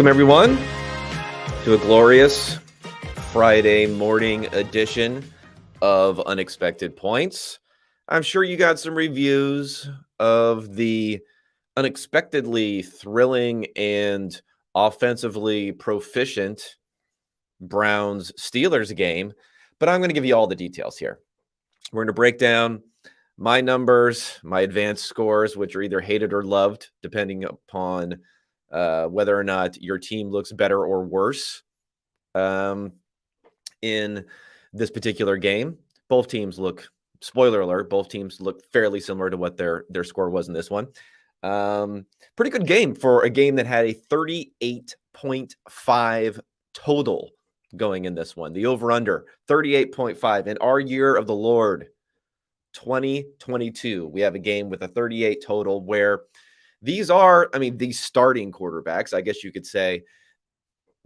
Welcome, everyone, to a glorious Friday morning edition of Unexpected Points. I'm sure you got some reviews of the unexpectedly thrilling and offensively proficient Browns-Steelers game, but I'm going to give you all the details here. We're going to break down my numbers, my advanced scores, which are either hated or loved, depending upon whether or not your team looks better or worse in this particular game. Both teams look, spoiler alert, both teams look fairly similar to what their score was in this one. Pretty good game for a game that had a 38.5 total going in this one. The over-under, 38.5. In our year of the Lord, 2022, we have a game with a 38 total where these are, these starting quarterbacks. I guess you could say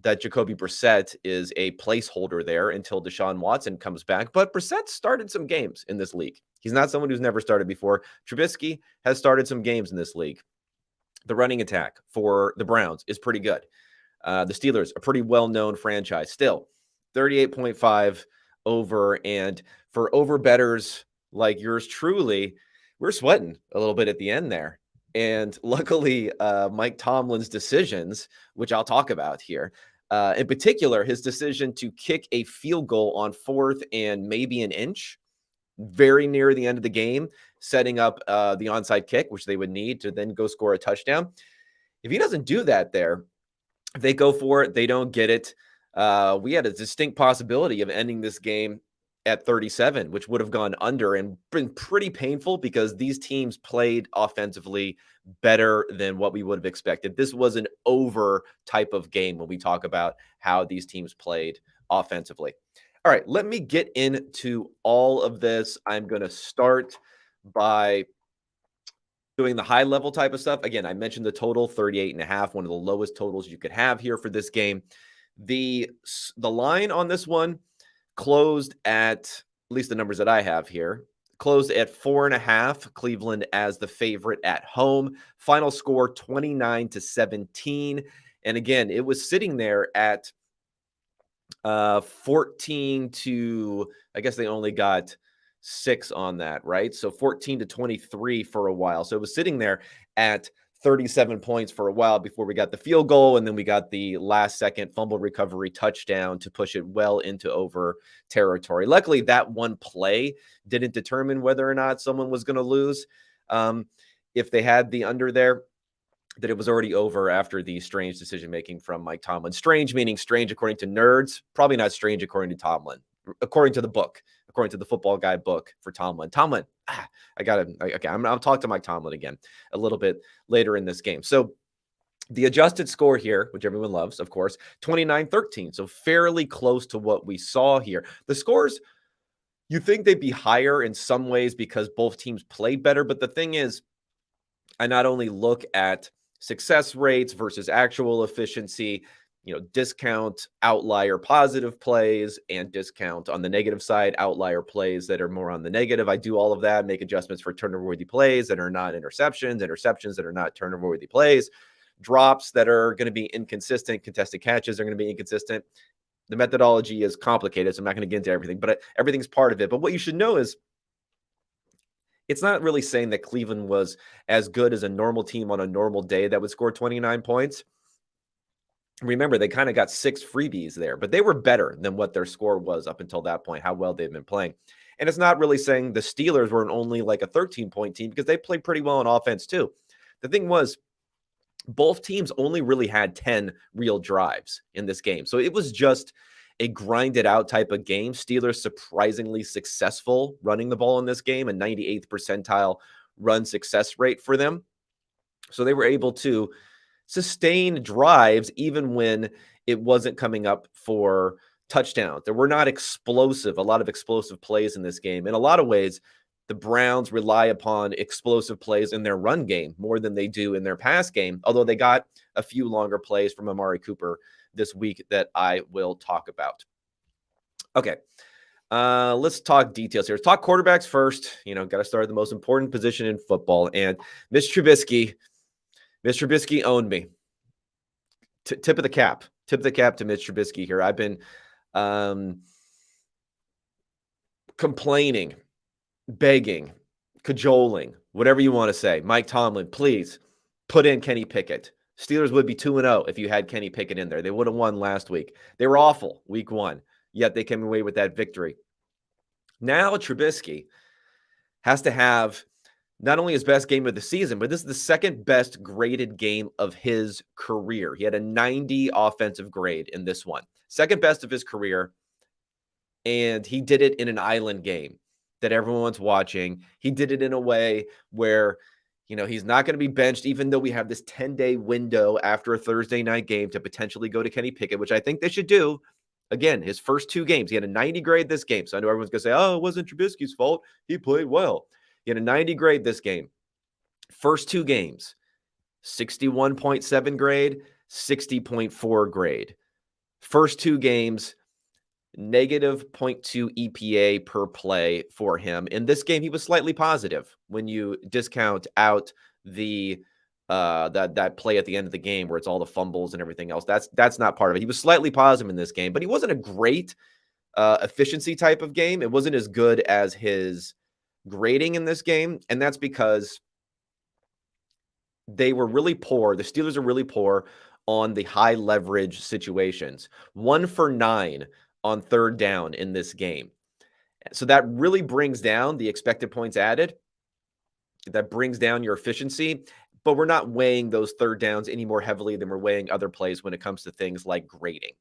that Jacoby Brissett is a placeholder there until Deshaun Watson comes back. But Brissett started some games in this league. He's not someone who's never started before. Trubisky has started some games in this league. The running attack for the Browns is pretty good. The Steelers, a pretty well-known franchise. Still, 38.5 over. And for over bettors like yours truly, we're sweating a little bit at the end there. And luckily, Mike Tomlin's decisions, which I'll talk about here, in particular, his decision to kick a field goal on 4th and maybe an inch, very near the end of the game, setting up the onside kick, which they would need to then go score a touchdown. If he doesn't do that there, if they go for it, they don't get it. We had a distinct possibility of ending this game at 37, which would have gone under and been pretty painful because these teams played offensively better than what we would have expected. This was an over type of game when we talk about how these teams played offensively. All right, let me get into all of this. I'm going to start by doing the high level type of stuff. Again, I mentioned the total 38.5, one of the lowest totals you could have here for this game. The line on this one closed at least the numbers that I have here, closed at 4.5, Cleveland as the favorite at home. Final score 29-17. And again, it was sitting there at 14 to, I guess they only got 6 on that, right? So 14-23 for a while. So it was sitting there at 37 points for a while before we got the field goal, and then we got the last second fumble recovery touchdown to push it well into over territory. Luckily, that one play didn't determine whether or not someone was going to lose. If they had the under there, that it was already over after the strange decision-making from Mike Tomlin. Strange meaning strange according to nerds, probably not strange according to Tomlin, according to the book, according to the football guy book for Tomlin. I'll talk to Mike Tomlin again a little bit later in this game. So the adjusted score here, which everyone loves, of course, 29-13. So fairly close to what we saw here. The scores, you think they'd be higher in some ways because both teams played better. But the thing is, I not only look at success rates versus actual efficiency, discount outlier positive plays and discount on the negative side outlier plays that are more on the negative. I do all of that, make adjustments for turnover-worthy plays that are not interceptions that are not turnover-worthy plays, drops that are going to be inconsistent, contested catches are going to be inconsistent. The methodology is complicated, so I'm not going to get into everything, but everything's part of it. But what you should know is it's not really saying that Cleveland was as good as a normal team on a normal day that would score 29 points. Remember, they kind of got 6 freebies there, but they were better than what their score was up until that point, how well they've been playing. And it's not really saying the Steelers were only like a 13-point team because they played pretty well on offense too. The thing was, both teams only really had 10 real drives in this game. So it was just a grinded out type of game. Steelers surprisingly successful running the ball in this game, a 98th percentile run success rate for them. So they were able to sustain drives even when it wasn't coming up for touchdowns. There were not a lot of explosive plays in this game. In a lot of ways, the Browns rely upon explosive plays in their run game more than they do in their pass game, although they got a few longer plays from Amari Cooper this week that I will talk about. Okay, let's talk details here. Let's talk quarterbacks first. Got to start at the most important position in football. And Mr. Trubisky owned me. tip of the cap. Tip of the cap to Mitch Trubisky here. I've been complaining, begging, cajoling, whatever you want to say. Mike Tomlin, please put in Kenny Pickett. Steelers would be 2-0 if you had Kenny Pickett in there. They would have won last week. They were awful week 1, yet they came away with that victory. Now Trubisky has to have not only his best game of the season, but this is the second best graded game of his career. He had a 90 offensive grade in this one. Second best of his career. And he did it in an island game that everyone's watching. He did it in a way where, he's not going to be benched, even though we have this 10-day window after a Thursday night game to potentially go to Kenny Pickett, which I think they should do. Again, his first 2 games, he had a 90 grade this game. So I know everyone's going to say, oh, it wasn't Trubisky's fault. He played well. He had a 90 grade this game. First 2 games, 61.7 grade, 60.4 grade. First 2 games, negative 0.2 EPA per play for him. In this game, he was slightly positive when you discount out the that play at the end of the game where it's all the fumbles and everything else. That's not part of it. He was slightly positive in this game, but he wasn't a great efficiency type of game. It wasn't as good as his grading in this game, and that's because they were really poor. The Steelers are really poor on the high leverage situations. 1 for 9 on third down in this game. So that really brings down the expected points added. That brings down your efficiency, but we're not weighing those third downs any more heavily than we're weighing other plays when it comes to things like grading.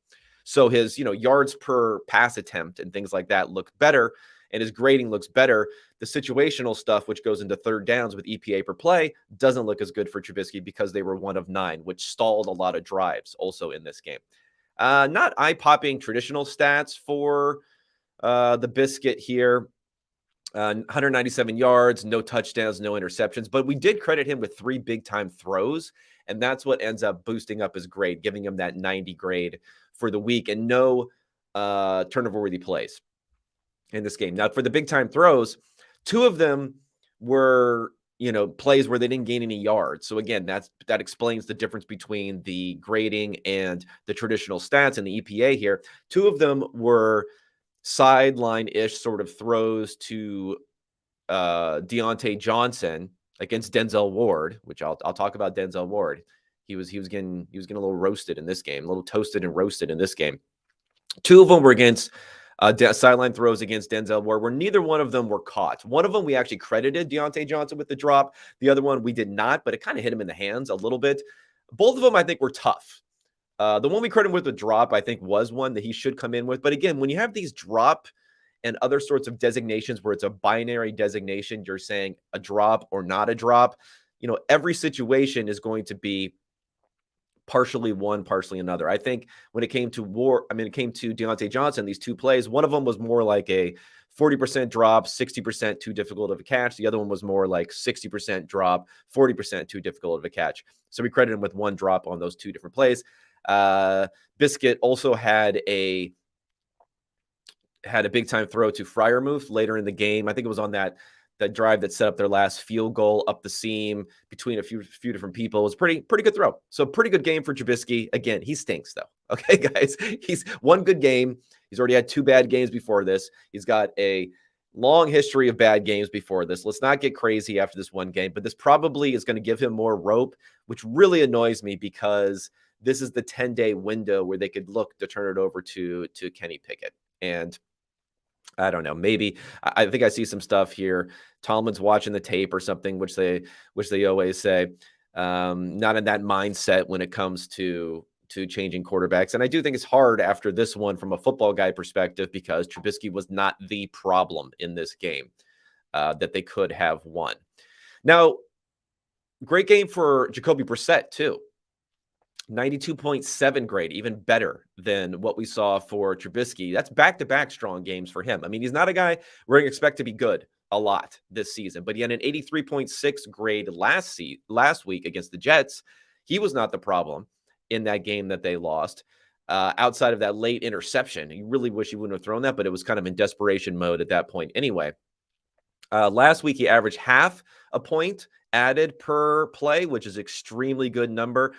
So his, yards per pass attempt and things like that look better, and his grading looks better. The situational stuff, which goes into third downs with EPA per play, doesn't look as good for Trubisky because they were 1 of 9, which stalled a lot of drives also in this game. Not eye-popping traditional stats for the Biscuit here. 197 yards, no touchdowns, no interceptions. But we did credit him with 3 big-time throws, and that's what ends up boosting up his grade, giving him that 90 grade for the week, and no turnover-worthy plays in this game. Now, for the big-time throws, 2 of them were plays where they didn't gain any yards. So again, that explains the difference between the grading and the traditional stats and the EPA here. 2 of them were sideline-ish sort of throws to Deontay Johnson against Denzel Ward, which I'll talk about Denzel Ward. He was getting a little roasted in this game, a little toasted and roasted in this game. 2 of them were against sideline throws against Denzel Ward, where neither one of them were caught. One of them we actually credited Deontay Johnson with the drop. The other one we did not, but it kind of hit him in the hands a little bit. Both of them I think were tough. The one we credited him with the drop I think was one that he should come in with. But again, when you have these drop and other sorts of designations where it's a binary designation, you're saying a drop or not a drop, every situation is going to be partially one, partially another. I think when it came to Deontay Johnson, these 2 plays, one of them was more like a 40% drop, 60% too difficult of a catch. The other one was more like 60% drop, 40% too difficult of a catch. So we credit him with 1 drop on those 2 different plays. Biscuit also had a big time throw to Freiermuth later in the game. I think it was on that drive that set up their last field goal up the seam between a few different people. It was pretty good throw. So pretty good game for Trubisky. Again, he stinks though. Okay, guys, he's 1 good game. He's already had 2 bad games before this. He's got a long history of bad games before this. Let's not get crazy after this 1 game, but this probably is going to give him more rope, which really annoys me because this is the 10-day window where they could look to turn it over to Kenny Pickett. And I don't know. Maybe I think I see some stuff here. Tomlin's watching the tape or something, which they always say. Not in that mindset when it comes to changing quarterbacks. And I do think it's hard after this one from a football guy perspective because Trubisky was not the problem in this game that they could have won. Now, great game for Jacoby Brissett too. 92.7 grade, even better than what we saw for Trubisky. That's back-to-back strong games for him. I mean, he's not a guy we're going to expect to be good a lot this season, but he had an 83.6 grade last week against the Jets. He was not the problem in that game that they lost. Outside of that late interception, you really wish he wouldn't have thrown that, but it was kind of in desperation mode at that point anyway. Last week, he averaged half a point added per play, which is extremely good number.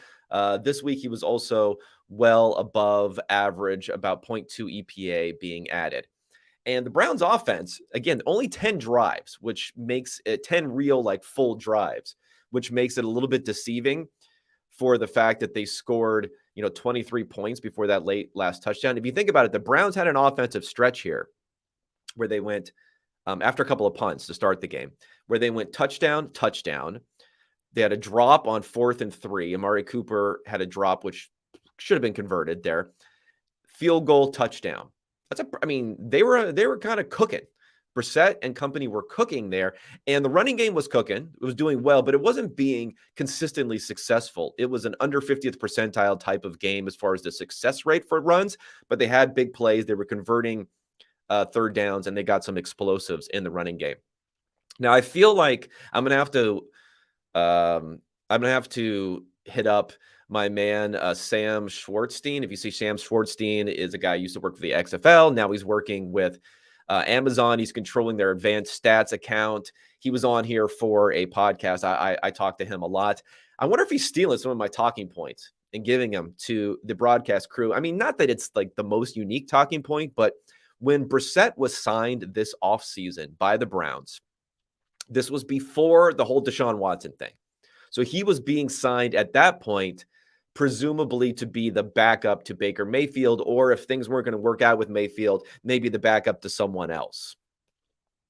This week, he was also well above average, about 0.2 EPA being added. And the Browns offense, again, only 10 drives, which makes it 10 real, like full drives, which makes it a little bit deceiving for the fact that they scored, 23 points before that late last touchdown. If you think about it, the Browns had an offensive stretch here where they went after a couple of punts to start the game, where they went touchdown, touchdown. They had a drop on 4th and 3. Amari Cooper had a drop, which should have been converted there. Field goal, touchdown. They were kind of cooking. Brissett and company were cooking there, and the running game was cooking. It was doing well, but it wasn't being consistently successful. It was an under 50th percentile type of game as far as the success rate for runs, but they had big plays. They were converting third downs, and they got some explosives in the running game. Now, I feel like I'm gonna have to hit up my man Sam Schwartzstein. If you see, Sam Schwartzstein is a guy who used to work for the XFL. Now he's working with Amazon. He's controlling their advanced stats account. He was on here for a podcast. I talked to him a lot. I wonder if he's stealing some of my talking points and giving them to the broadcast crew. I mean, not that it's like the most unique talking point, but when Brissett was signed this offseason by the Browns, this was before the whole Deshaun Watson thing. So he was being signed at that point, presumably to be the backup to Baker Mayfield, or if things weren't going to work out with Mayfield, maybe the backup to someone else.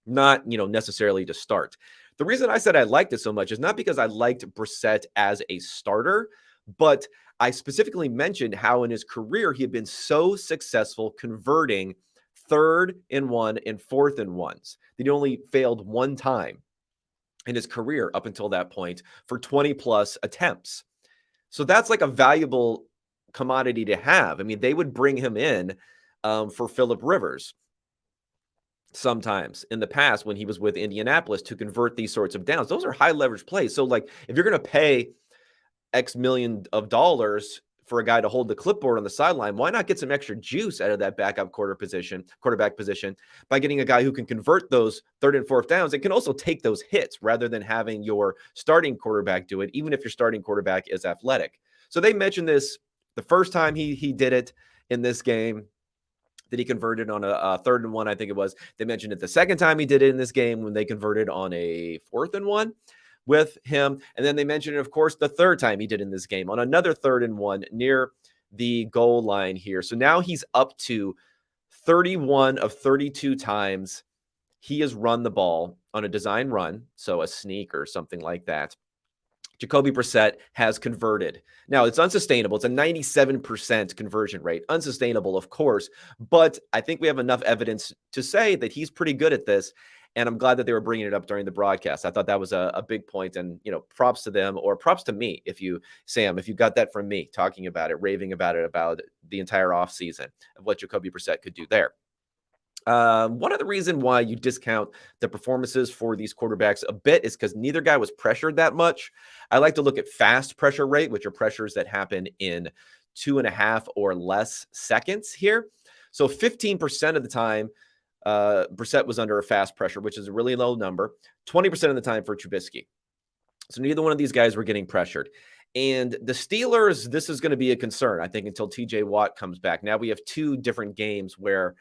Not, necessarily to start. The reason I said I liked it so much is not because I liked Brissett as a starter, but I specifically mentioned how in his career he had been so successful converting 3rd and 1 and 4th and 1s. He only failed one time in his career up until that point for 20 plus attempts. So that's like a valuable commodity to have. I mean, they would bring him in for Phillip Rivers sometimes in the past when he was with Indianapolis to convert these sorts of downs. Those are high leverage plays. So like if you're going to pay X million of dollars for a guy to hold the clipboard on the sideline, why not get some extra juice out of that backup quarterback position by getting a guy who can convert those 3rd and 4th downs and can also take those hits rather than having your starting quarterback do it, even if your starting quarterback is athletic. So they mentioned this the first time he did it in this game, that he converted on a 3rd and 1, I think it was. They mentioned it the second time he did it in this game when they converted on a 4th and 1 with him. And then they mentioned it, of course, the third time he did in this game on another 3rd and 1 near the goal line here. So now he's up to 31 of 32 times he has run the ball on a design run, so a sneak or something like that. Jacoby Brissett has converted. Now, it's unsustainable. It's a 97% conversion rate. Unsustainable, of course, but I think we have enough evidence to say that he's pretty good at this, and I'm glad that they were bringing it up during the broadcast. I thought that was a big point, and, props to them, or props to me if you got that from me, talking about it, raving about it, about the entire offseason of what Jacoby Brissett could do there. One of the reasons why you discount the performances for these quarterbacks a bit is because neither guy was pressured that much. I like to look at fast pressure rate, which are pressures that happen in 2.5 or less seconds here. So 15% of the time, Brissett was under a fast pressure, which is a really low number. 20% of the time for Trubisky. So neither one of these guys were getting pressured. And the Steelers, this is going to be a concern, I think, until TJ Watt comes back. Now we have 2 different games where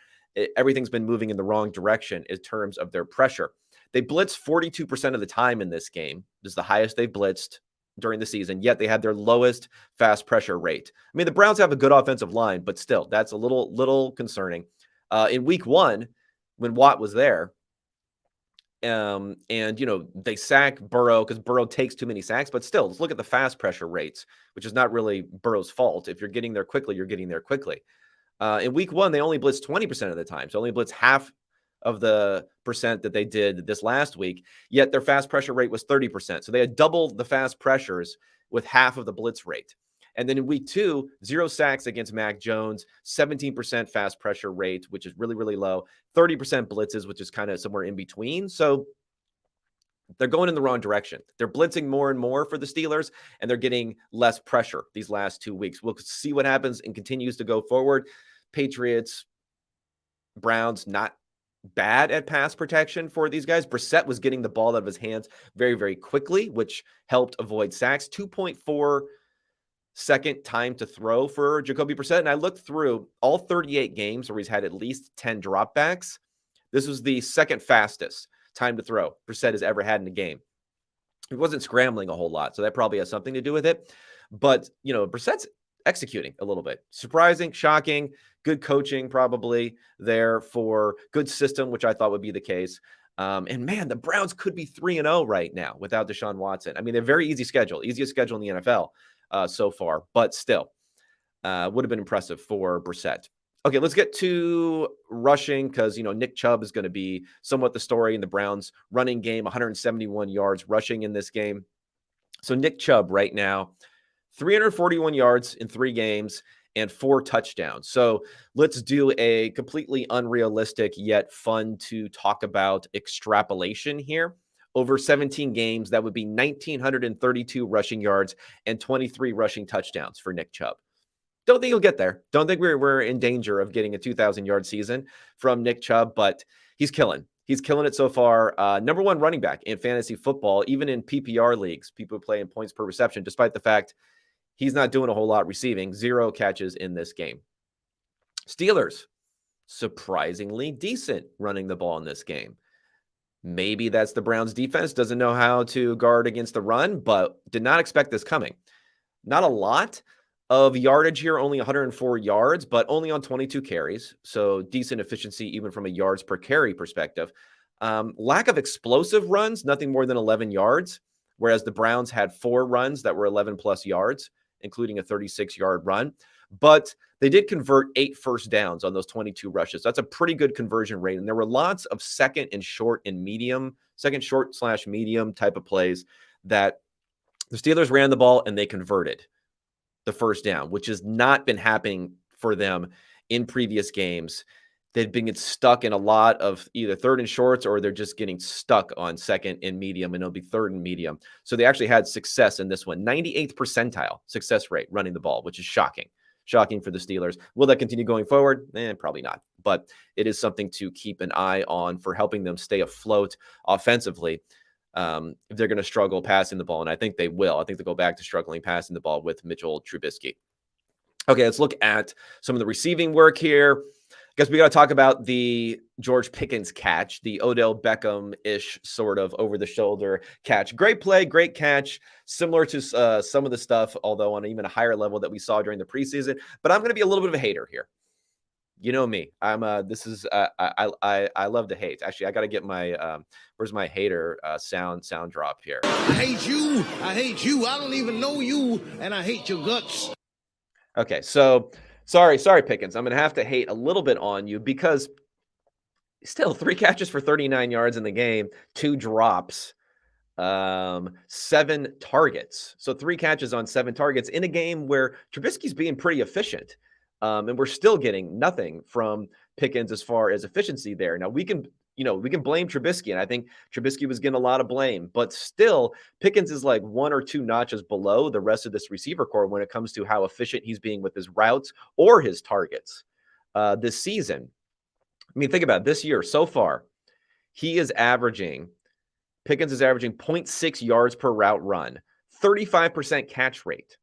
everything's been moving in the wrong direction in terms of their pressure. They blitzed 42% of the time in this game. This is the highest they've blitzed during the season, yet they had their lowest fast pressure rate. I mean, the Browns have a good offensive line, but still, that's a little concerning. In week 1, when Watt was there, and, they sack Burrow because Burrow takes too many sacks, but still, let's look at the fast pressure rates, which is not really Burrow's fault. If you're getting there quickly, you're getting there quickly. In week 1, they only blitzed 20% of the time. So only blitzed half of the percent that they did this last week, yet their fast pressure rate was 30%. So they had doubled the fast pressures with half of the blitz rate. And then in week 2, 0 sacks against Mac Jones, 17% fast pressure rate, which is really, really low, 30% blitzes, which is kind of somewhere in between. So they're going in the wrong direction. They're blitzing more and more for the Steelers, and they're getting less pressure these last 2 weeks. We'll see what happens and continues to go forward. Patriots, Browns, not bad at pass protection for these guys. Brissett was getting the ball out of his hands very, very quickly, which helped avoid sacks. 2.4 second time to throw for Jacoby Brissett. And I looked through all 38 games where he's had at least 10 dropbacks. This was the second fastest time to throw Brissett has ever had in a game. He wasn't scrambling a whole lot, so that probably has something to do with it. But, Brissett's executing a little bit. Surprising, shocking, good coaching probably there for good system, which I thought would be the case. And man, the Browns could be 3-0 right now without Deshaun Watson. I mean, they're very easy schedule, easiest schedule in the NFL so far, but still would have been impressive for Brissett. Okay, let's get to rushing because, Nick Chubb is going to be somewhat the story in the Browns running game, 171 yards rushing in this game. So Nick Chubb right now, 341 yards in 3 games and 4 touchdowns. So let's do a completely unrealistic yet fun to talk about extrapolation here. Over 17 games, that would be 1,932 rushing yards and 23 rushing touchdowns for Nick Chubb. Don't think he'll get there. Don't think we're in danger of getting a 2,000-yard season from Nick Chubb, but he's killing. He's killing it so far. Number 1 running back in fantasy football, even in PPR leagues, people who play in points per reception, despite the fact he's not doing a whole lot receiving. 0 catches in this game. Steelers, surprisingly decent running the ball in this game. Maybe that's the Browns defense doesn't know how to guard against the run, but did not expect this coming. Not a lot of yardage here, only 104 yards, but only on 22 carries. So decent efficiency, even from a yards per carry perspective. Lack of explosive runs, nothing more than 11 yards, whereas the Browns had 4 runs that were 11 plus yards, including a 36-yard run. But they did convert 8 first downs on those 22 rushes. That's a pretty good conversion rate. And there were lots of second short and medium type of plays that the Steelers ran the ball and they converted the first down, which has not been happening for them in previous games. They've been getting stuck in a lot of either third and shorts or they're just getting stuck on second and medium, and it'll be third and medium. So they actually had success in this one. 98th percentile success rate running the ball, which is shocking. Shocking for the Steelers. Will that continue going forward? Probably not. But it is something to keep an eye on for helping them stay afloat offensively. If they're going to struggle passing the ball, and I think they will. I think they'll go back to struggling passing the ball with Mitchell Trubisky. Okay, let's look at some of the receiving work here. I guess we got to talk about the George Pickens catch, the Odell Beckham-ish sort of over-the-shoulder catch. Great play, great catch, similar to some of the stuff, although on even a higher level that we saw during the preseason. But I'm going to be a little bit of a hater here. You know me. I love to hate. Actually, I got to get my where's my hater sound drop here. I hate you. I hate you. I don't even know you, and I hate your guts. Okay, so sorry, Pickens. I'm going to have to hate a little bit on you because still 3 catches for 39 yards in the game, 2 drops, 7 targets. So 3 catches on 7 targets in a game where Trubisky's being pretty efficient. And we're still getting nothing from Pickens as far as efficiency there. Now we can blame Trubisky, and I think Trubisky was getting a lot of blame, but still Pickens is like 1 or 2 notches below the rest of this receiver core when it comes to how efficient he's being with his routes or his targets this season. I mean, think about it. This year so far, Pickens is averaging 0.6 yards per route run, 35% catch rate.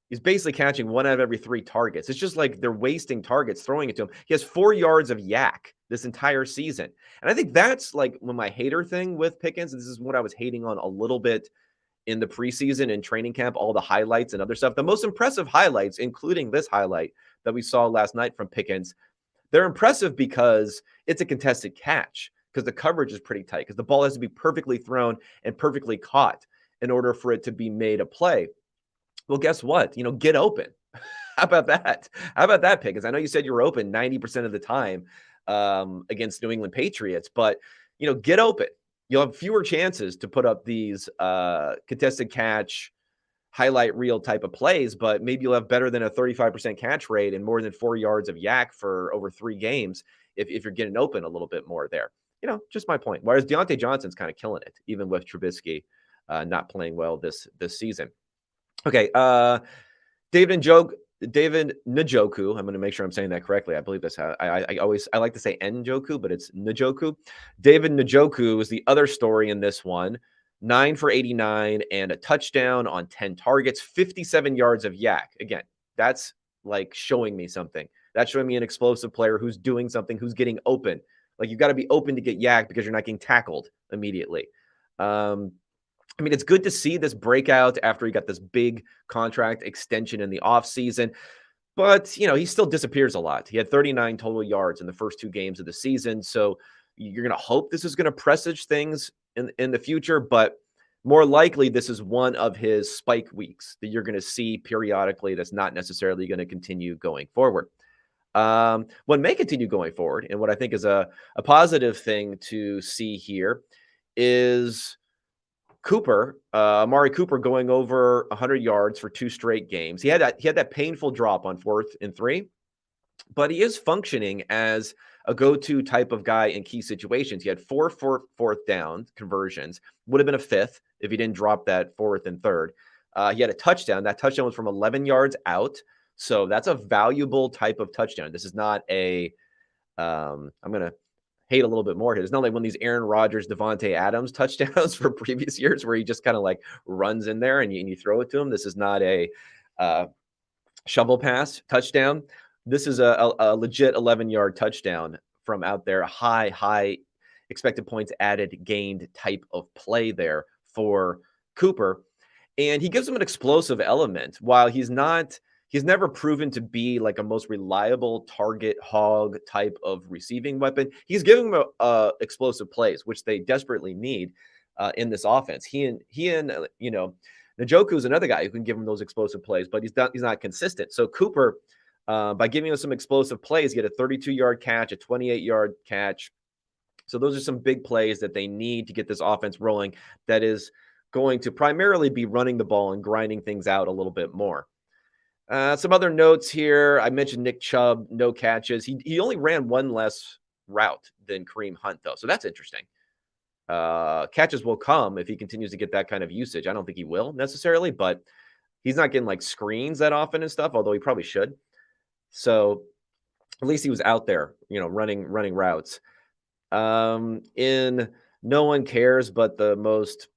He's basically catching 1 out of every 3 targets. It's just like they're wasting targets, throwing it to him. He has 4 yards of yak this entire season. And I think that's like when my hater thing with Pickens, this is what I was hating on a little bit in the preseason and training camp, all the highlights and other stuff. The most impressive highlights, including this highlight that we saw last night from Pickens, they're impressive because it's a contested catch, because the coverage is pretty tight, because the ball has to be perfectly thrown and perfectly caught in order for it to be made a play. Well, guess what? Get open. How about that? How about that, Pickens? I know you said you're open 90% of the time against New England Patriots, but, get open. You'll have fewer chances to put up these contested catch, highlight reel type of plays, but maybe you'll have better than a 35% catch rate and more than 4 yards of yak for over 3 games if you're getting open a little bit more there. Just my point. Whereas Deontay Johnson's kind of killing it, even with Trubisky not playing well this season. Okay, David Njoku. I'm going to make sure I'm saying that correctly. I believe that's how I like to say Njoku, but it's Njoku. David Njoku is the other story in this one. 9 for 89 and a touchdown on 10 targets, 57 yards of yak. Again, that's like showing me something. That's showing me an explosive player who's doing something, who's getting open. Like, you've got to be open to get yak because you're not getting tackled immediately. I mean, it's good to see this breakout after he got this big contract extension in the offseason. But, you know, he still disappears a lot. He had 39 total yards in the first 2 games of the season. So you're going to hope this is going to presage things in the future. But more likely, this is one of his spike weeks that you're going to see periodically that's not necessarily going to continue going forward. What may continue going forward, and what I think is a positive thing to see here, is Amari Cooper going over 100 yards for 2 straight games. He had that painful drop on 4th and 3, but he is functioning as a go-to type of guy in key situations. He had 4 fourth down conversions. Would have been a 5th if he didn't drop that 4th and 3rd. He had a touchdown. That touchdown was from 11 yards out. So that's a valuable type of touchdown. This is not I'm going to hate a little bit more here. It's not like one of these Aaron Rodgers, Devontae Adams touchdowns for previous years where he just kind of like runs in there and you throw it to him. This is not a shovel pass touchdown. This is a legit 11-yard touchdown from out there. High expected points added, gained type of play there for Cooper. And he gives him an explosive element. While he's never proven to be like a most reliable target hog type of receiving weapon, he's giving them explosive plays, which they desperately need in this offense. He and Njoku is another guy who can give him those explosive plays, but he's not consistent. So Cooper, by giving us some explosive plays, get a 32-yard catch, a 28-yard catch. So those are some big plays that they need to get this offense rolling. That is going to primarily be running the ball and grinding things out a little bit more. Some other notes here. I mentioned Nick Chubb, no catches. He only ran one less route than Kareem Hunt, though. So that's interesting. Catches will come if he continues to get that kind of usage. I don't think he will necessarily, but he's not getting like screens that often and stuff, although he probably should. So at least he was out there, running routes. In No One Cares, but the most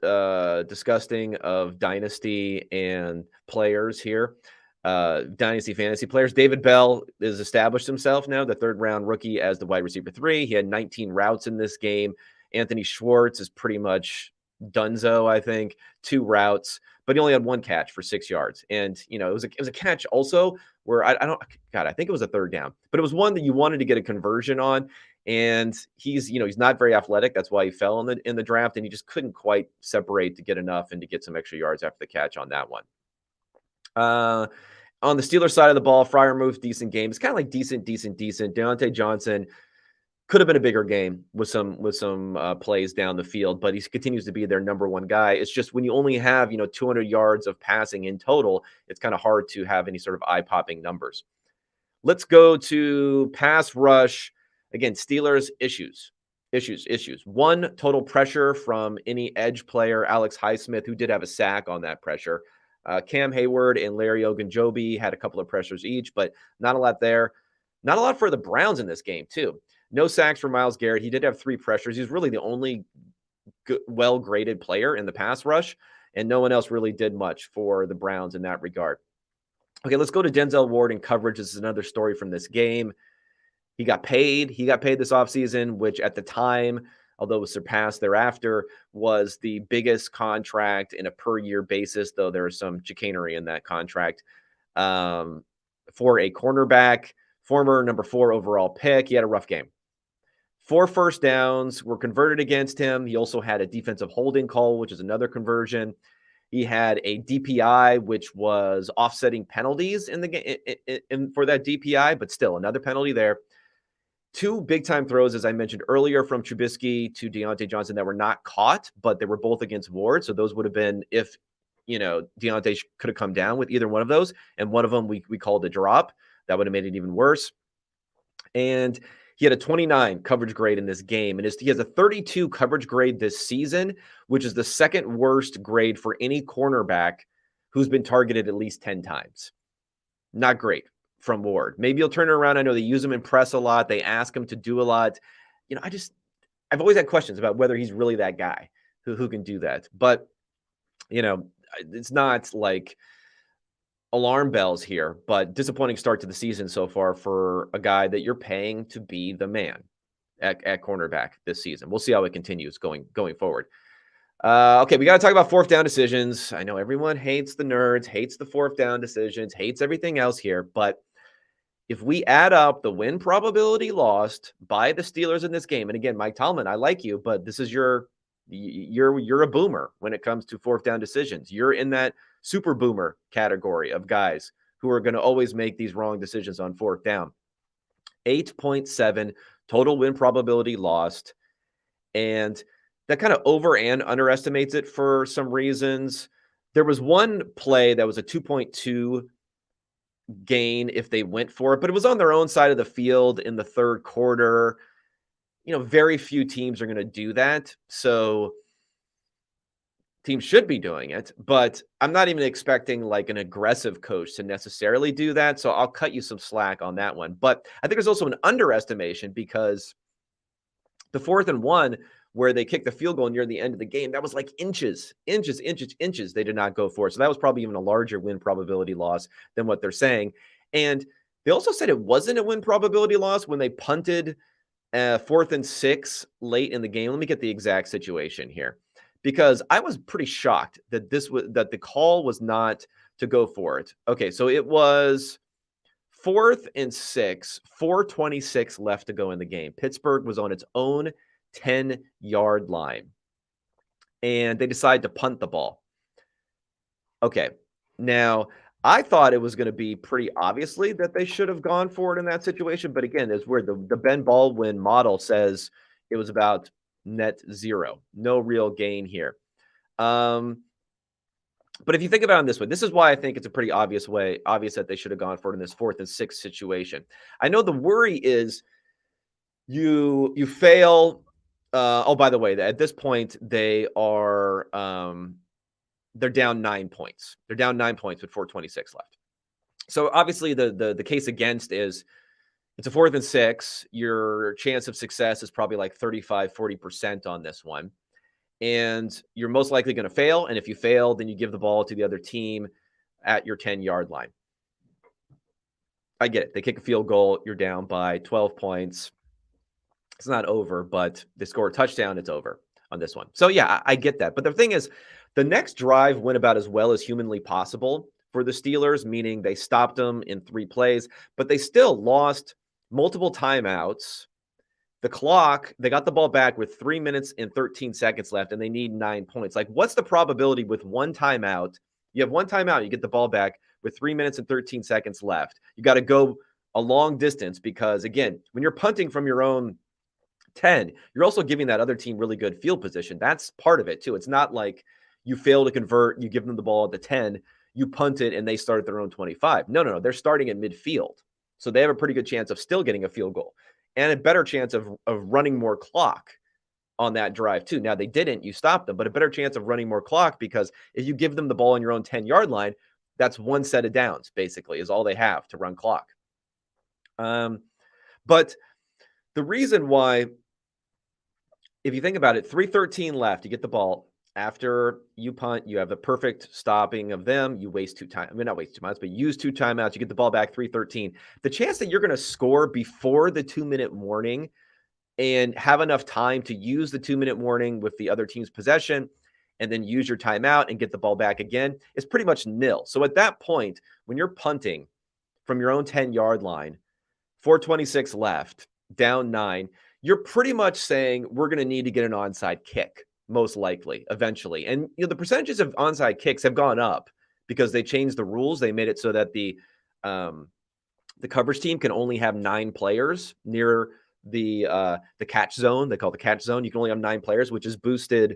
disgusting of dynasty and players here, dynasty fantasy players. David Bell has established himself now, the 3rd-round rookie, as the wide receiver 3. He had 19 routes in this game. Anthony Schwartz is pretty much donezo, I think. 2 routes, but he only had 1 catch for 6 yards. And it was a catch also where I think it was a 3rd down, but it was one that you wanted to get a conversion on. And he's not very athletic. That's why he fell in the draft, and he just couldn't quite separate to get enough and to get some extra yards after the catch on that one. On the Steelers side of the ball, Freiermuth, decent game. It's kind of like decent. Deontay Johnson could have been a bigger game with some plays down the field, but he continues to be their number 1 guy. It's just when you only have 200 yards of passing in total, it's kind of hard to have any sort of eye-popping numbers. Let's go to pass rush. Again, Steelers issues. 1 total pressure from any edge player, Alex Highsmith, who did have a sack on that pressure. Cam Hayward and Larry Ogunjobi had a couple of pressures each, but not a lot there. Not a lot for the Browns in this game, too. No sacks for Myles Garrett. He did have 3 pressures. He's really the only well-graded player in the pass rush, and no one else really did much for the Browns in that regard. Okay, let's go to Denzel Ward and coverage. This is another story from this game. He got paid. He got paid this offseason, which at the time, although it was surpassed thereafter, was the biggest contract in a per-year basis, though there was some chicanery in that contract. For a cornerback, former number 4 overall pick, he had a rough game. 4 first downs were converted against him. He also had a defensive holding call, which is another conversion. He had a DPI, which was offsetting penalties in the game for that DPI, but still another penalty there. 2 big-time throws, as I mentioned earlier, from Trubisky to Deontay Johnson that were not caught, but they were both against Ward. So those would have been if, Deontay could have come down with either one of those. And one of them we called a drop. That would have made it even worse. And he had a 29 coverage grade in this game. And he has a 32 coverage grade this season, which is the 2nd worst grade for any cornerback who's been targeted at least 10 times. Not great from Ward. Maybe he'll turn it around. I know they use him in press a lot. They ask him to do a lot. I've always had questions about whether he's really that guy. who can do that. But, it's not like alarm bells here, but disappointing start to the season so far for a guy that you're paying to be the man at cornerback this season. We'll see how it continues going forward. Okay, we got to talk about fourth down decisions. I know everyone hates the nerds, hates the fourth down decisions, hates everything else here, but if we add up the win probability lost by the Steelers in this game, and again, Mike Tomlin, I like you, but this is you're a boomer when it comes to fourth down decisions. You're in that super boomer category of guys who are going to always make these wrong decisions on fourth down. 8.7 total win probability lost, and that kind of over and underestimates it for some reasons. There was one play that was a 2.2 gain if they went for it, but it was on their own side of the field in the third quarter. Very few teams are going to do that. So teams should be doing it, but I'm not even expecting like an aggressive coach to necessarily do that. So I'll cut you some slack on that one. But I think there's also an underestimation because the 4th and 1 where they kicked the field goal near the end of the game, that was like inches. They did not go for it. So that was probably even a larger win probability loss than what they're saying. And they also said it wasn't a win probability loss when they punted 4th and 6 late in the game. Let me get the exact situation here, because I was pretty shocked that that the call was not to go for it. Okay, so it was 4th and 6, 4:26 left to go in the game. Pittsburgh was on its own 10-yard line, and they decided to punt the ball. Okay, now I thought it was going to be pretty obviously that they should have gone for it in that situation, but again, it's where the Ben Baldwin model says it was about net zero, no real gain here. But if you think about it this way, this is why I think it's a pretty obvious that they should have gone for it in this 4th and 6 situation. I know the worry is you fail. Oh, by the way, at this point they are they're down 9 points. They're down 9 points with 4:26 left. So obviously the case against is it's a 4th and 6. Your chance of success is probably like 35-40% on this one. And you're most likely going to fail. And if you fail, then you give the ball to the other team at your 10-yard line. I get it. They kick a field goal. You're down by 12 points. It's not over, but they score a touchdown. It's over on this one. So, yeah, I get that. But the thing is, the next drive went about as well as humanly possible for the Steelers, meaning they stopped them in 3 plays, but they still lost multiple timeouts. The clock, they got the ball back with 3 minutes and 13 seconds left, and they need 9 points. Like, what's the probability with one timeout? You have one timeout, you get the ball back with 3 minutes and 13 seconds left. You got to go a long distance because, again, when you're punting from your own 10, you're also giving that other team really good field position. That's part of it, too. It's not like you fail to convert, you give them the ball at the 10, you punt it, and they start at their own 25. No. They're starting at midfield. So they have a pretty good chance of still getting a field goal and a better chance of running more clock on that drive too. Now they didn't, you stopped them, but a better chance of running more clock because if you give them the ball on your own 10-yard line, that's one set of downs basically is all they have to run clock. But the reason why, if you think about it, 3:13 left, you get the ball. After you punt, you have the perfect stopping of them. You waste 2 times. I mean, not waste 2 times, but use 2 timeouts. You get the ball back 3:13. The chance that you're going to score before the 2-minute warning and have enough time to use the 2-minute warning with the other team's possession and then use your timeout and get the ball back again is pretty much nil. So at that point, when you're punting from your own 10-yard line, 4:26 left, down 9, you're pretty much saying we're going to need to get an onside kick. Most likely, eventually. And the percentages of onside kicks have gone up because they changed the rules. They made it so that the coverage team can only have 9 players near the catch zone. They call it the catch zone. You can only have 9 players, which has boosted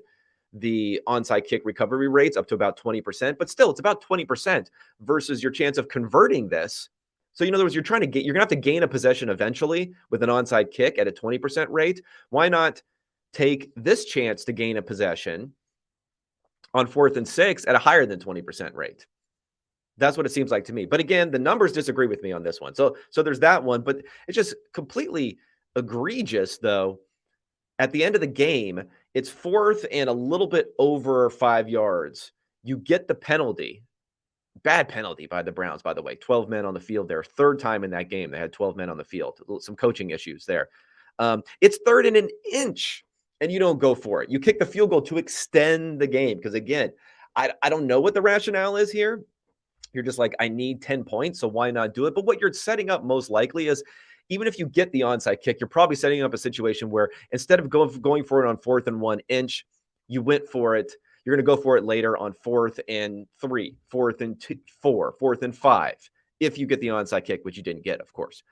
the onside kick recovery rates up to about 20%. But still, it's about 20% versus your chance of converting this. So, in other words, you're going to have to gain a possession eventually with an onside kick at a 20% rate. Why not take this chance to gain a possession on 4th and 6 at a higher than 20% rate? That's what it seems like to me. But again, the numbers disagree with me on this one. So there's that one, but it's just completely egregious, though, At the end of the game, it's 4th and a little bit over 5 yards. You get the penalty. Bad penalty by the Browns, by the way. 12 men on the field there. Third time in that game they had 12 men on the field. Some coaching issues there. It's 3rd and an inch, and you don't go for it. You kick the field goal to extend the game because, again, I don't know what the rationale is here. You're just like, I need 10 points, so why not do it? But what you're setting up most likely is, even if you get the onside kick, you're probably setting up a situation where instead of going for it on 4th and 1 inch, you went for it. You're going to go for it later on 4th and 3, 4th and 4, 4th and 5, if you get the onside kick, which you didn't get, of course.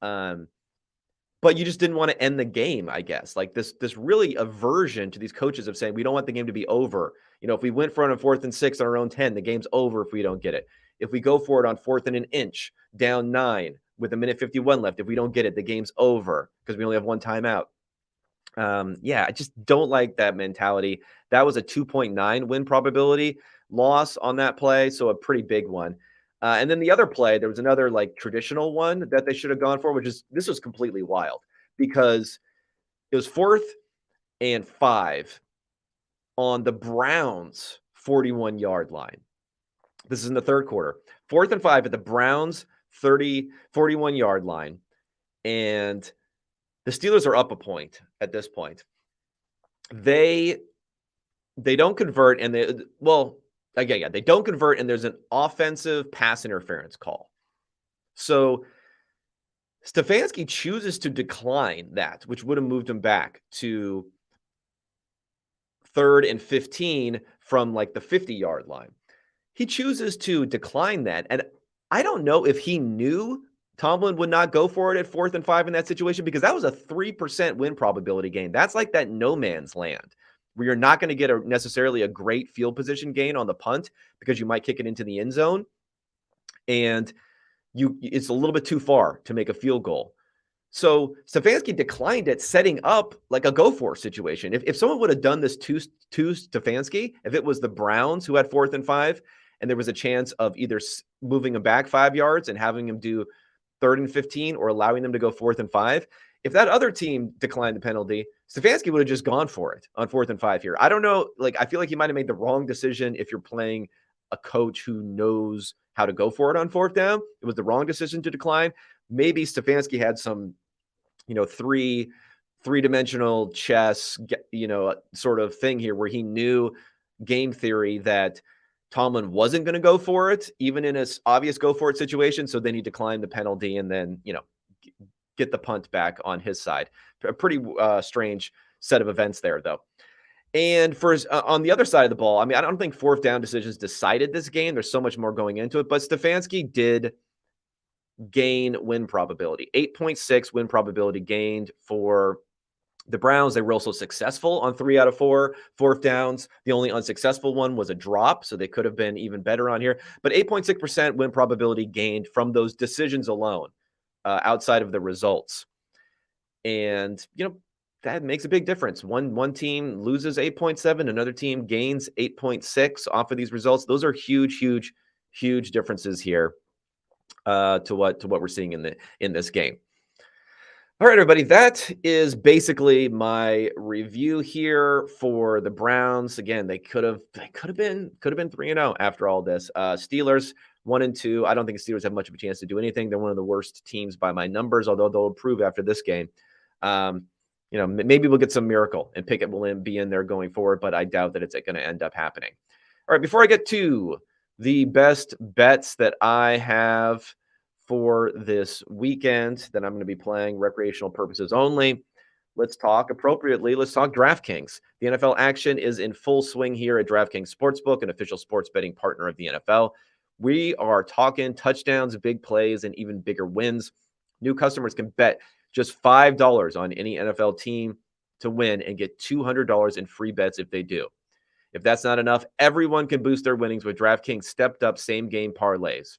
But you just didn't want to end the game, I guess. Like this really aversion to these coaches of saying, we don't want the game to be over. If we went for it on 4th and 6 on our own 10, the game's over if we don't get it. If we go for it on 4th and an inch, down 9 with 1:51 left, if we don't get it, the game's over because we only have one timeout. I just don't like that mentality. That was a 2.9 win probability loss on that play, so a pretty big one. And then the other play, there was another like traditional one that they should have gone for, this was completely wild because it was 4th and 5 on the Browns 41-yard line. This is in the third quarter. 4th and 5 at the Browns 41-yard line. And the Steelers are up a point at this point. They don't convert, and they don't convert, and there's an offensive pass interference call. So Stefanski chooses to decline that, which would have moved him back to 3rd and 15 from like the 50-yard line. He chooses to decline that, and I don't know if he knew Tomlin would not go for it at 4th and 5 in that situation, because that was a 3% win probability gain. That's like that no man's land where you're not going to get necessarily a great field position gain on the punt because you might kick it into the end zone, and it's a little bit too far to make a field goal. So Stefanski declined it, setting up like a go-for situation. If someone would have done this to Stefanski, if it was the Browns who had 4th and 5, and there was a chance of either moving him back 5 yards and having him do 3rd and 15 or allowing them to go 4th and 5, if that other team declined the penalty, Stefanski would have just gone for it on 4th and 5 here. I don't know. I feel like he might have made the wrong decision if you're playing a coach who knows how to go for it on 4th down. It was the wrong decision to decline. Maybe Stefanski had some, three-dimensional chess, sort of thing here where he knew game theory that Tomlin wasn't going to go for it, even in an obvious go for it situation. So then he declined the penalty and then, get the punt back on his side. A pretty strange set of events there, though. And on the other side of the ball, I mean, I don't think 4th down decisions decided this game. There's so much more going into it, but Stefanski did gain win probability. 8.6 win probability gained for the Browns. They were also successful on 3 out of 4 4th downs. The only unsuccessful one was a drop, so they could have been even better on here. But 8.6% win probability gained from those decisions alone, outside of the results. And, that makes a big difference. One team loses 8.7, another team gains 8.6 off of these results. Those are huge, huge, huge differences here to what we're seeing in this game. All right, everybody, that is basically my review here for the Browns. Again, they could have been 3-0 after all this. Steelers 1-2. I don't think the Steelers have much of a chance to do anything. They're one of the worst teams by my numbers, although they'll improve after this game. Maybe we'll get some miracle and Pickett will be in there going forward, but I doubt that it's going to end up happening. All right, before I get to the best bets that I have for this weekend that I'm going to be playing recreational purposes only, let's talk appropriately. Let's talk DraftKings. The NFL action is in full swing here at DraftKings Sportsbook, an official sports betting partner of the NFL. We are talking touchdowns, big plays, and even bigger wins. New customers can bet just $5 on any NFL team to win and get $200 in free bets if they do. If that's not enough, everyone can boost their winnings with DraftKings stepped up same game parlays.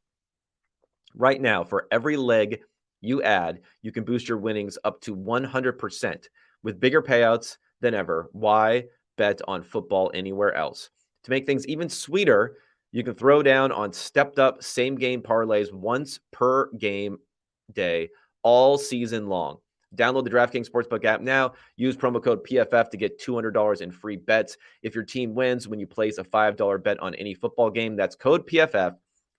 Right now, for every leg you add, you can boost your winnings up to 100% with bigger payouts than ever. Why bet on football anywhere else? To make things even sweeter, you can throw down on stepped up same game parlays once per game day all season long. Download the DraftKings Sportsbook app now. Use promo code PFF to get $200 in free bets if your team wins when you place a $5 bet on any football game. That's code PFF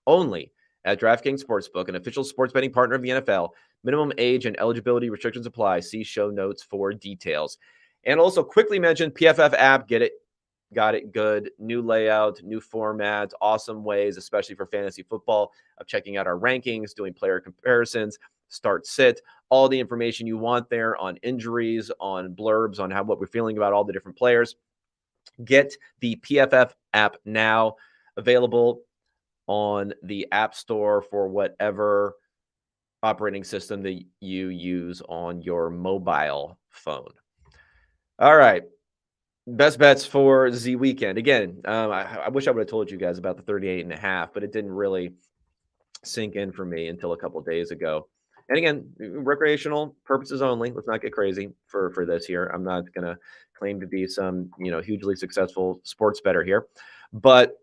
only at DraftKings Sportsbook, an official sports betting partner of the NFL. Minimum age and eligibility restrictions apply. See show notes for details. And also quickly mention PFF app. Get it. Got it. Good. New layout, new format, awesome ways, especially for fantasy football, of checking out our rankings, doing player comparisons, start sit, all the information you want there on injuries, on blurbs, on what we're feeling about all the different players. Get the PFF app now, available on the App Store for whatever operating system that you use on your mobile phone. All right. Best bets for the weekend. Again, I wish I would have told you guys about the 38.5, but it didn't really sink in for me until a couple of days ago. And again, recreational purposes only. Let's not get crazy for this here. I'm not going to claim to be some, hugely successful sports bettor here. But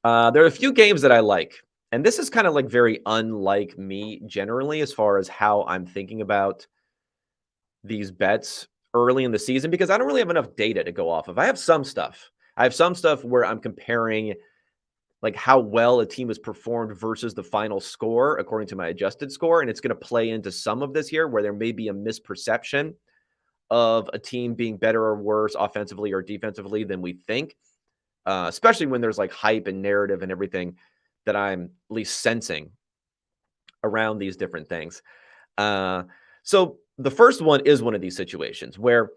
there are a few games that I like. And this is kind of like very unlike me generally as far as how I'm thinking about these bets early in the season, because I don't really have enough data to go off of. I have some stuff. Where I'm comparing like how well a team has performed versus the final score according to my adjusted score. And it's going to play into some of this here where there may be a misperception of a team being better or worse offensively or defensively than we think, especially when there's like hype and narrative and everything that I'm at least sensing around these different things. So the first one is one of these situations where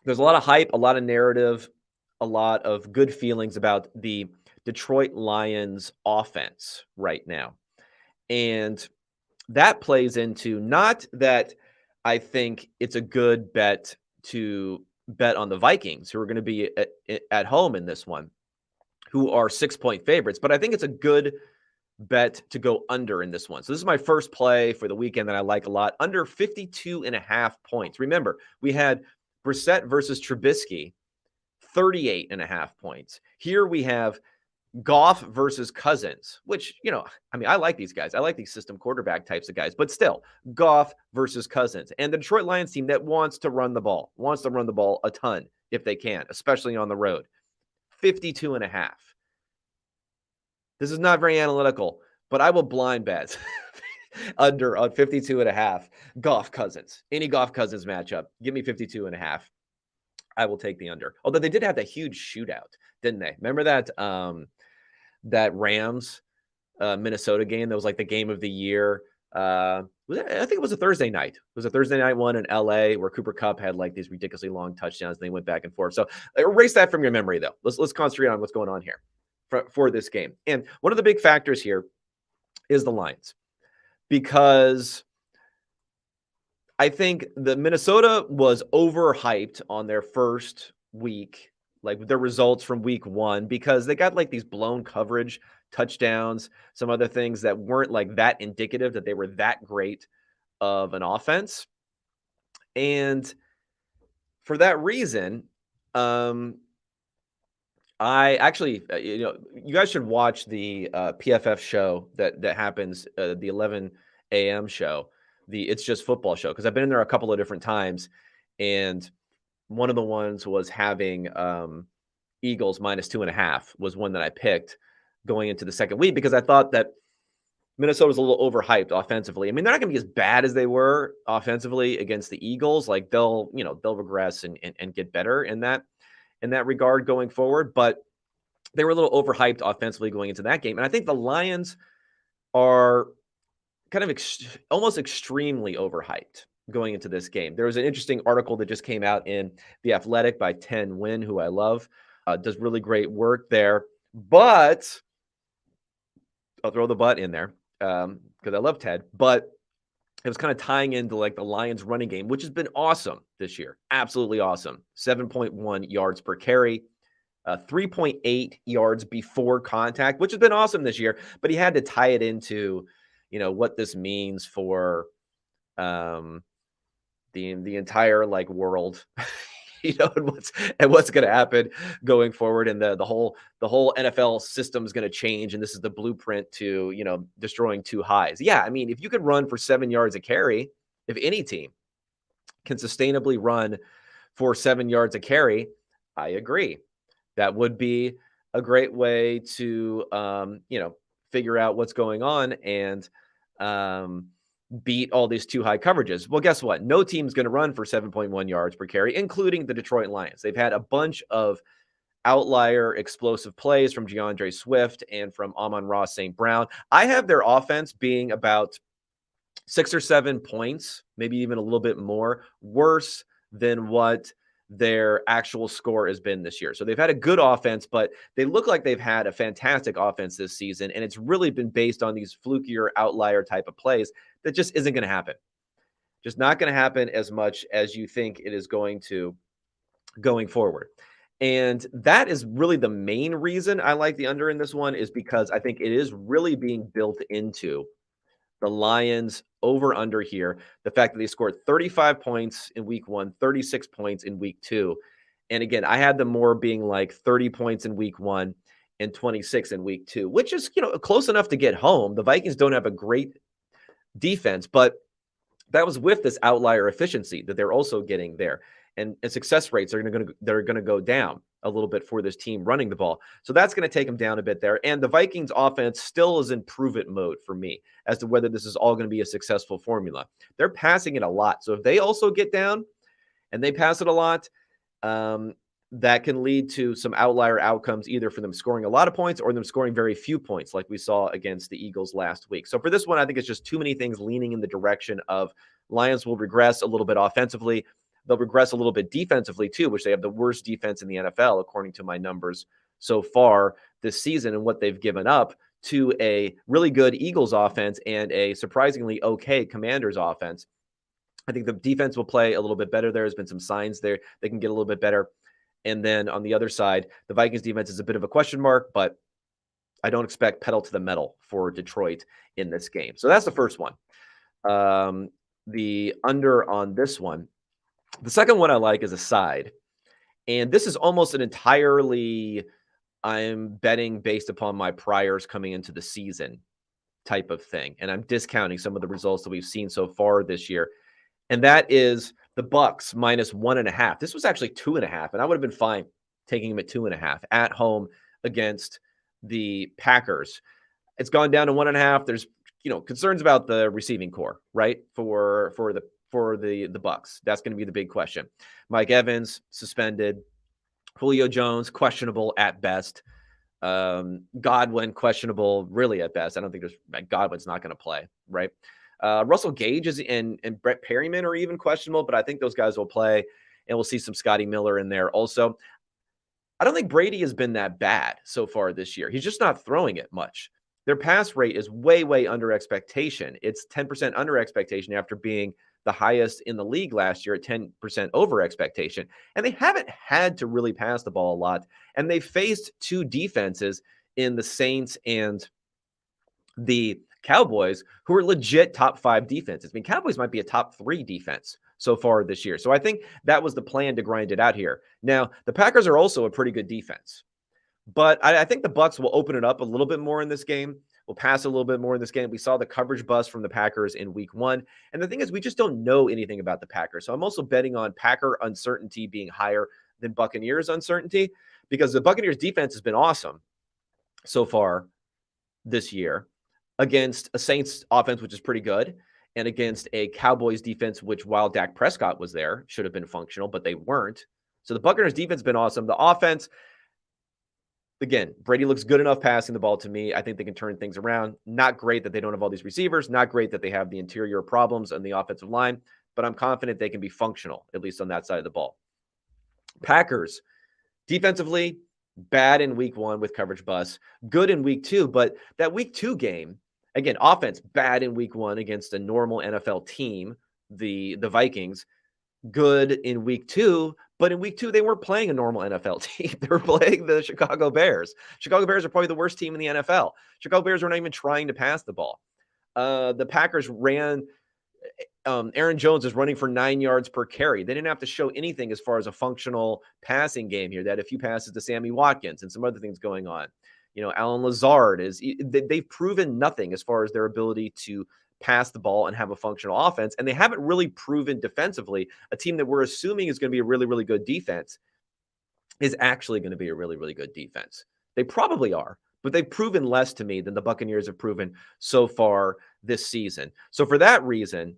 there's a lot of hype, a lot of narrative, a lot of good feelings about the Detroit Lions offense right now. And that plays into not that I think it's a good bet to bet on the Vikings, who are going to be at home in this one, who are 6-point favorites, but I think it's a good bet to go under in this one. So this is my first play for the weekend that I like a lot, under 52.5 points. Remember, we had Brissett versus Trubisky, 38.5 points. Here we have Goff versus Cousins, which, I like these guys. I like these system quarterback types of guys, but still, Goff versus Cousins. And the Detroit Lions team that wants to run the ball a ton if they can, especially on the road. 52.5. This is not very analytical, but I will blind bet under on 52.5. Goff Cousins. Any Goff Cousins matchup, give me 52.5. I will take the under. Although they did have that huge shootout, didn't they? Remember that that Rams Minnesota game that was like the game of the year? I think it was a Thursday night. It was a Thursday night one in LA where Cooper Kupp had like these ridiculously long touchdowns and they went back and forth. So erase that from your memory though. Let's concentrate on what's going on here for this game. And one of the big factors here is the Lions, because I think the Minnesota was overhyped on their first week, like their results from week 1, because they got like these blown coverage touchdowns, some other things that weren't like that indicative that they were that great of an offense. And for that reason, I actually, you guys should watch the PFF show that happens, the 11 a.m. show, the It's Just Football show, because I've been in there a couple of different times, and one of the ones was having Eagles -2.5 was one that I picked going into the second week, because I thought that Minnesota was a little overhyped offensively. I mean, they're not going to be as bad as they were offensively against the Eagles. Like they'll regress and get better in that regard going forward. But they were a little overhyped offensively going into that game. And I think the Lions are kind of almost extremely overhyped going into this game. There was an interesting article that just came out in The Athletic by Ten Win, who I love, does really great work there. But I'll throw the but in there because I love Ted. But it was kind of tying into like the Lions running game, which has been awesome this year. Absolutely awesome. 7.1 yards per carry, 3.8 yards before contact, which has been awesome this year. But he had to tie it into, what this means for the entire like world, and what's going to happen going forward, and the whole NFL system is going to change, and this is the blueprint to destroying two highs. Yeah, I mean, if you could run for 7 yards a carry, if any team can sustainably run for 7 yards a carry, I agree. That would be a great way to, figure out what's going on and beat all these too high coverages. Well, guess what? No team's going to run for 7.1 yards per carry, including the Detroit Lions. They've had a bunch of outlier explosive plays from DeAndre Swift and from Amon-Ra St. Brown. I have their offense being about 6 or 7 points, maybe even a little bit more, worse than what their actual score has been this year. So they've had a good offense, but they look like they've had a fantastic offense this season. And it's really been based on these flukier outlier type of plays that just isn't going to happen. Just not going to happen as much as you think it is going to going forward. And that is really the main reason I like the under in this one, is because I think it is really being built into the Lions over under here. The fact that they scored 35 points in week 1, 36 points in week 2. And again, I had them more being like 30 points in week 1 and 26 in week 2, which is, close enough to get home. The Vikings don't have a great defense, but that was with this outlier efficiency that they're also getting there. And success rates are going to go down a little bit for this team running the ball. So that's going to take them down a bit there. And the Vikings offense still is in prove it mode for me as to whether this is all going to be a successful formula. They're passing it a lot. So if they also get down and they pass it a lot, that can lead to some outlier outcomes, either for them scoring a lot of points or them scoring very few points, like we saw against the Eagles last week. So for this one, I think it's just too many things leaning in the direction of Lions will regress a little bit offensively. They'll regress a little bit defensively too, which they have the worst defense in the NFL, according to my numbers so far this season, and what they've given up to a really good Eagles offense and a surprisingly okay Commanders offense. I think the defense will play a little bit better. There's been some signs there they can get a little bit better. And then on the other side, the Vikings defense is a bit of a question mark, but I don't expect pedal to the metal for Detroit in this game. So that's the first one. The under on this one. The second one I like is a side. And this is almost an entirely, I'm betting based upon my priors coming into the season type of thing. And I'm discounting some of the results that we've seen so far this year. And that is the Bucks minus 1.5. This was actually 2.5, and I would have been fine taking them at 2.5 at home against the Packers. It's gone down to 1.5. There's concerns about the receiving core, right? For the Bucks. That's going to be the big question. Mike Evans suspended. Julio Jones questionable at best. Godwin questionable really at best. I don't think Godwin's not going to play, right? Russell Gage and Brett Perryman are even questionable, but I think those guys will play, and we'll see some Scotty Miller in there also. I don't think Brady has been that bad so far this year. He's just not throwing it much. Their pass rate is way, way under expectation. It's 10% under expectation after being the highest in the league last year at 10% over expectation. And they haven't had to really pass the ball a lot. And they faced two defenses in the Saints and the Cowboys, who are legit top 5 defenses. I mean, Cowboys might be a top 3 defense so far this year. So I think that was the plan to grind it out here. Now, the Packers are also a pretty good defense, but I think the Bucs will open it up a little bit more in this game. We'll pass a little bit more in this game. We saw the coverage bust from the Packers in week 1. And the thing is, we just don't know anything about the Packers. So I'm also betting on Packer uncertainty being higher than Buccaneers uncertainty, because the Buccaneers defense has been awesome so far this year against a Saints offense, which is pretty good, and against a Cowboys defense, which, while Dak Prescott was there, should have been functional, but they weren't. So the Buccaneers defense has been awesome. The offense, again, Brady looks good enough passing the ball to me. I think they can turn things around. Not great that they don't have all these receivers. Not great that they have the interior problems on the offensive line, but I'm confident they can be functional, at least on that side of the ball. Packers, defensively, bad in week 1 with coverage busts, good in week 2, but that week 2 game, again, offense bad in week 1 against a normal NFL team, the Vikings, good in week 2, but in week 2, they weren't playing a normal NFL team. They were playing the Chicago Bears. Chicago Bears are probably the worst team in the NFL. Chicago Bears were not even trying to pass the ball. The Packers ran, Aaron Jones is running for 9 yards per carry. They didn't have to show anything as far as a functional passing game here. They had a few passes to Sammy Watkins and some other things going on. Alan Lazard they've proven nothing as far as their ability to pass the ball and have a functional offense. And they haven't really proven defensively. A team that we're assuming is going to be a really, really good defense is actually going to be a really, really good defense. They probably are, but they've proven less to me than the Buccaneers have proven so far this season. So for that reason,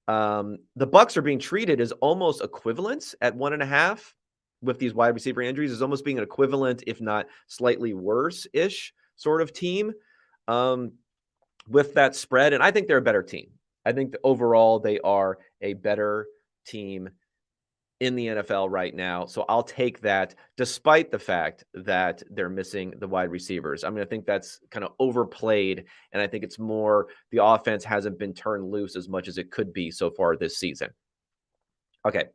the Bucs are being treated as almost equivalents at 1.5 with these wide receiver injuries, is almost being an equivalent, if not slightly worse-ish sort of team with that spread. And I think they're a better team. I think that overall they are a better team in the NFL right now. So I'll take that despite the fact that they're missing the wide receivers. I mean, I think that's kind of overplayed. And I think it's more the offense hasn't been turned loose as much as it could be so far this season. Okay.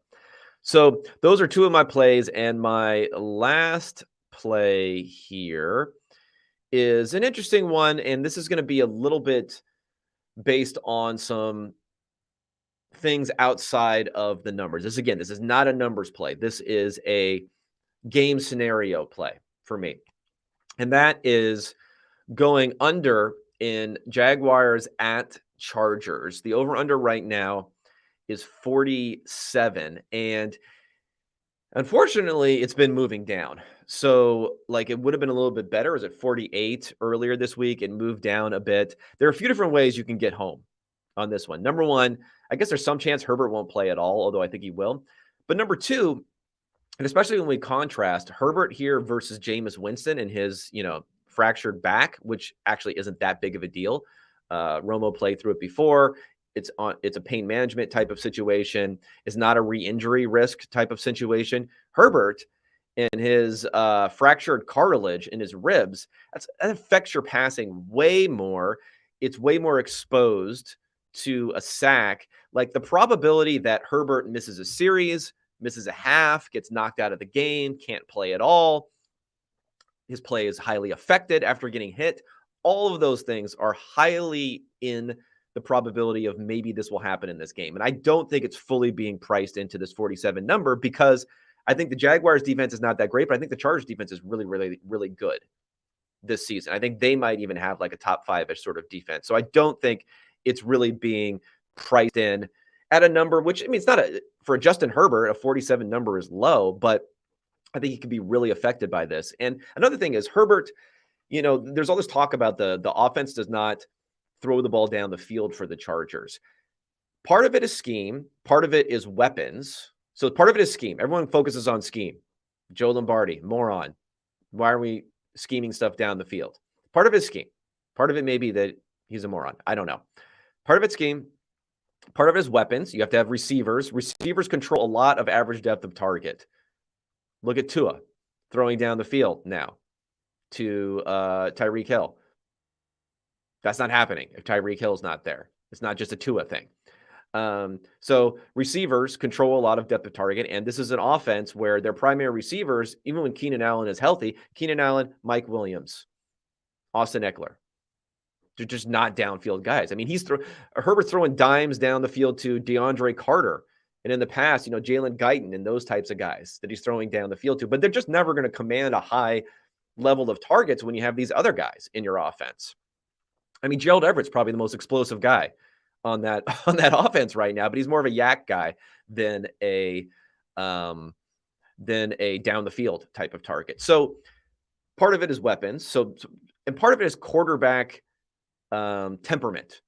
So those are two of my plays. And my last play here is an interesting one. And this is going to be a little bit based on some things outside of the numbers. This is not a numbers play. This is a game scenario play for me. And that is going under in Jaguars at Chargers. The over-under right now is 47. And unfortunately, it's been moving down. So, like, it would have been a little bit better. It was at 48 earlier this week and moved down a bit. There are a few different ways you can get home on this one. Number one, I guess there's some chance Herbert won't play at all, although I think he will. But number two, and especially when we contrast Herbert here versus Jameis Winston and his, fractured back, which actually isn't that big of a deal. Romo played through it before. It's a pain management type of situation. It's not a re-injury risk type of situation. Herbert and his fractured cartilage in his ribs, that affects your passing way more. It's way more exposed to a sack. Like, the probability that Herbert misses a series, misses a half, gets knocked out of the game, can't play at all, his play is highly affected after getting hit. All of those things are highly in the probability of maybe this will happen in this game. And I don't think it's fully being priced into this 47 number, because I think the Jaguars defense is not that great, but I think the Chargers defense is really, really, really good this season. I think they might even have like a top 5-ish sort of defense. So I don't think it's really being priced in at a number, which, I mean, it's not for Justin Herbert, a 47 number is low, but I think he could be really affected by this. And another thing is Herbert, there's all this talk about the offense does not throw the ball down the field for the Chargers. Part of it is scheme. Part of it is weapons. So part of it is scheme. Everyone focuses on scheme. Joe Lombardi, moron. Why are we scheming stuff down the field? Part of it is scheme. Part of it may be that he's a moron. I don't know. Part of it's scheme. Part of it is weapons. You have to have receivers. Receivers control a lot of average depth of target. Look at Tua throwing down the field now to Tyreek Hill. That's not happening if Tyreek Hill's not there. It's not just a Tua thing. So receivers control a lot of depth of target, and this is an offense where their primary receivers, even when Keenan Allen is healthy, Keenan Allen, Mike Williams, Austin Eckler, they're just not downfield guys. I mean, Herbert's throwing dimes down the field to DeAndre Carter. And in the past, Jalen Guyton and those types of guys that he's throwing down the field to, but they're just never going to command a high level of targets when you have these other guys in your offense. I mean, Gerald Everett's probably the most explosive guy on that offense right now, but he's more of a yak guy than a down the field type of target. So part of it is weapons. And part of it is quarterback temperament.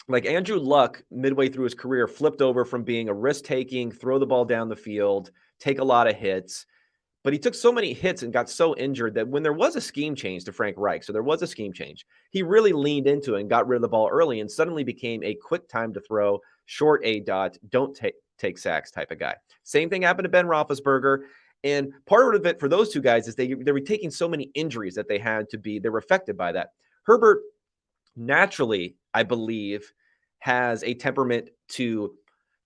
Like Andrew Luck, midway through his career, flipped over from being a risk-taking, throw the ball down the field, take a lot of hits. But he took so many hits and got so injured that when there was a scheme change to Frank Reich, so there was a scheme change, he really leaned into it and got rid of the ball early and suddenly became a quick time to throw, short A dot, don't take sacks type of guy. Same thing happened to Ben Roethlisberger. And part of it for those two guys is they were taking so many injuries that they were affected by that. Herbert naturally, I believe, has a temperament to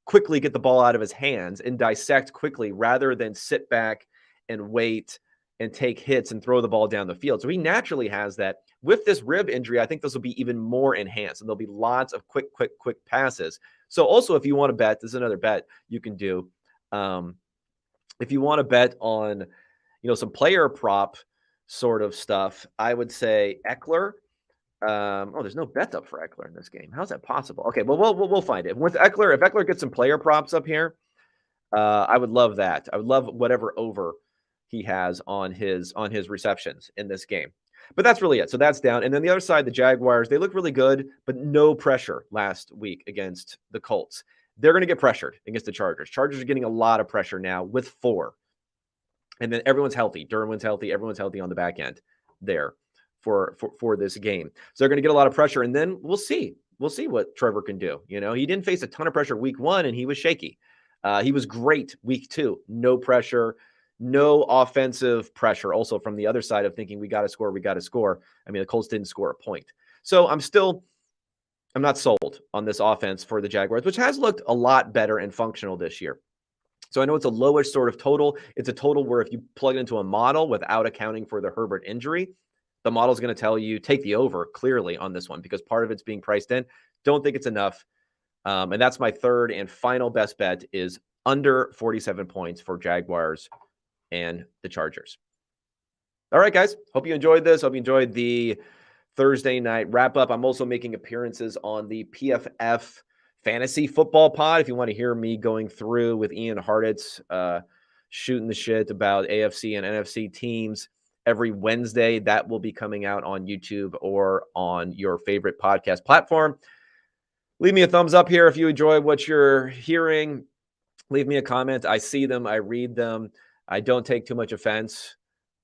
quickly get the ball out of his hands and dissect quickly rather than sit back and wait and take hits and throw the ball down the field. So he naturally has that. With this rib injury, I think this will be even more enhanced, and there'll be lots of quick passes. So also, if you want to bet, this is another bet you can do. If you want to bet on, some player prop sort of stuff, I would say Eckler There's no bet up for Eckler in this game. How's that possible? Okay, well, we'll find it. With Eckler, if Eckler gets some player props up here, I would love that. I would love whatever over he has on his receptions in this game. But that's really it. So that's down. And then the other side, the Jaguars, they look really good, but no pressure last week against the Colts. They're going to get pressured against the Chargers. Chargers are getting a lot of pressure now with 4. And then everyone's healthy. Derwin's healthy. Everyone's healthy on the back end there for this game. So they're going to get a lot of pressure. And then we'll see. We'll see what Trevor can do. You know, he didn't face a ton of pressure week 1, and he was shaky. He was great week 2. No pressure, no offensive pressure. Also from the other side of thinking we got to score. I mean, the Colts didn't score a point. So I'm not sold on this offense for the Jaguars, which has looked a lot better and functional this year. So I know it's a lowish sort of total. It's a total where if you plug it into a model without accounting for the Herbert injury, the model is going to tell you take the over clearly on this one because part of it's being priced in. Don't think it's enough. And that's my third and final best bet is under 47 points for Jaguars and the Chargers. All right, guys. Hope you enjoyed this. Hope you enjoyed the Thursday night wrap up. I'm also making appearances on the PFF Fantasy Football Pod. If you want to hear me going through with Ian Hartitz, shooting the shit about AFC and NFC teams every Wednesday, that will be coming out on YouTube or on your favorite podcast platform. Leave me a thumbs up here if you enjoy what you're hearing. Leave me a comment. I see them. I read them. I don't take too much offense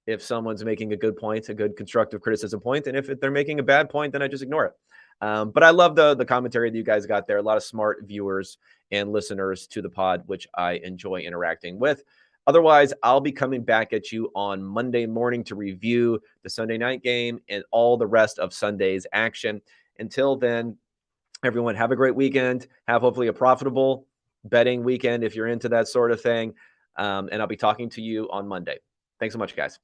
if someone's making a good point, a good constructive criticism point. And if they're making a bad point, then I just ignore it. But I love the commentary that you guys got there. A lot of smart viewers and listeners to the pod, which I enjoy interacting with. Otherwise, I'll be coming back at you on Monday morning to review the Sunday night game and all the rest of Sunday's action. Until then, everyone, have a great weekend. Have hopefully a profitable betting weekend if you're into that sort of thing. And I'll be talking to you on Monday. Thanks so much, guys.